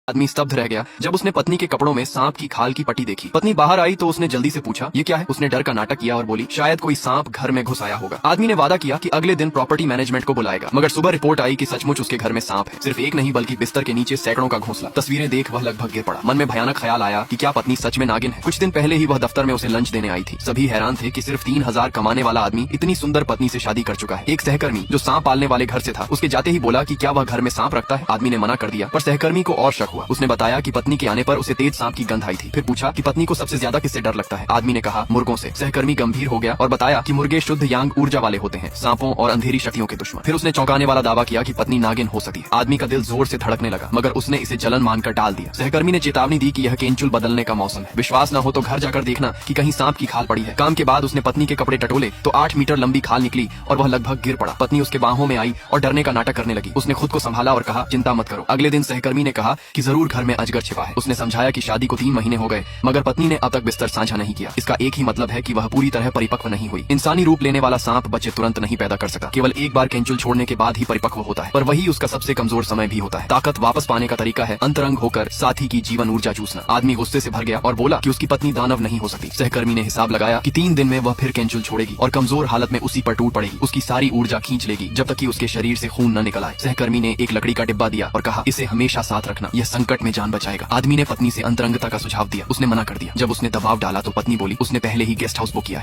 आदमी स्तब्ध रह गया जब उसने पत्नी के कपड़ों में सांप की खाल की पट्टी देखी। पत्नी बाहर आई तो उसने जल्दी से पूछा, ये क्या है? उसने डर का नाटक किया और बोली, शायद कोई सांप घर में घुस आया होगा। आदमी ने वादा किया कि अगले दिन प्रॉपर्टी मैनेजमेंट को बुलाएगा, मगर सुबह रिपोर्ट आई कि सचमुच उसके घर में सांप है। सिर्फ एक नहीं बल्कि बिस्तर के नीचे सैकड़ों का घोंसला। तस्वीरें देख वह लगभग गिर पड़ा। मन में भयानक ख्याल आया कि क्या पत्नी सच में नागिन है। कुछ दिन पहले ही वह दफ्तर में उसे लंच देने आई थी। सभी हैरान थे कि सिर्फ 3,000 कमाने वाला आदमी इतनी सुंदर पत्नी से शादी कर चुका है। एक सहकर्मी जो सांप पालने वाले घर से था, उसके जाते ही बोला कि क्या वह घर में सांप रखता है। आदमी ने मना कर दिया, पर सहकर्मी को और शक हुआ। उसने बताया कि पत्नी के आने पर उसे तेज सांप की गंध आई थी। फिर पूछा कि पत्नी को सबसे ज्यादा किससे डर लगता है। आदमी ने कहा, मुर्गों से। सहकर्मी गंभीर हो गया और बताया कि मुर्गे शुद्ध यांग ऊर्जा वाले होते हैं, सांपों और अंधेरी शक्तियों के दुश्मन। फिर उसने चौंकाने वाला दावा किया कि पत्नी नागिन हो सकती है। आदमी का दिल जोर से धड़कने लगा, मगर उसने इसे जलन मानकर टाल दिया। सहकर्मी ने चेतावनी दी कि यह केंचुल बदलने का मौसम है, विश्वास न हो तो घर जाकर देखना कि कहीं सांप की खाल पड़ी है। काम के बाद उसने पत्नी के कपड़े टटोले तो 8 मीटर लंबी खाल निकली और वह लगभग गिर पड़ा। पत्नी उसके बाहों में आई और डरने का नाटक करने लगी। उसने खुद को संभाला और कहा, चिंता मत करो। अगले दिन सहकर्मी ने कहा कि जरूर घर में अजगर छिपा है। उसने समझाया कि शादी को 3 महीने हो गए, मगर पत्नी ने अब तक बिस्तर साझा नहीं किया। इसका एक ही मतलब है कि वह पूरी तरह परिपक्व नहीं हुई। इंसानी रूप लेने वाला सांप बच्चे तुरंत नहीं पैदा कर सकता, केवल एक बार केंचुल छोड़ने के बाद ही परिपक्व होता है, पर वही उसका सबसे कमजोर समय भी होता है। ताकत वापस पाने का तरीका है अंतरंग होकर साथी की जीवन ऊर्जा चूसना। आदमी गुस्से से भर गया और बोला कि उसकी पत्नी दानव नहीं हो सकती। सहकर्मी ने हिसाब लगाया कि 3 दिन में वह फिर केंचुल छोड़ेगी और कमजोर हालत में उसी पर टूट पड़ेगी। उसकी सारी ऊर्जा खींच लेगी जब तक कि उसके शरीर से खून न निकल आए। सहकर्मी ने एक लकड़ी का डिब्बा दिया और कहा, इसे हमेशा साथ रखना, यह संकट में जान बचाएगा। आदमी ने पत्नी से अंतरंगता का सुझाव दिया। उसने मना कर दिया। जब उसने दबाव डाला तो पत्नी बोली, उसने पहले ही गेस्ट हाउस बुक किया है।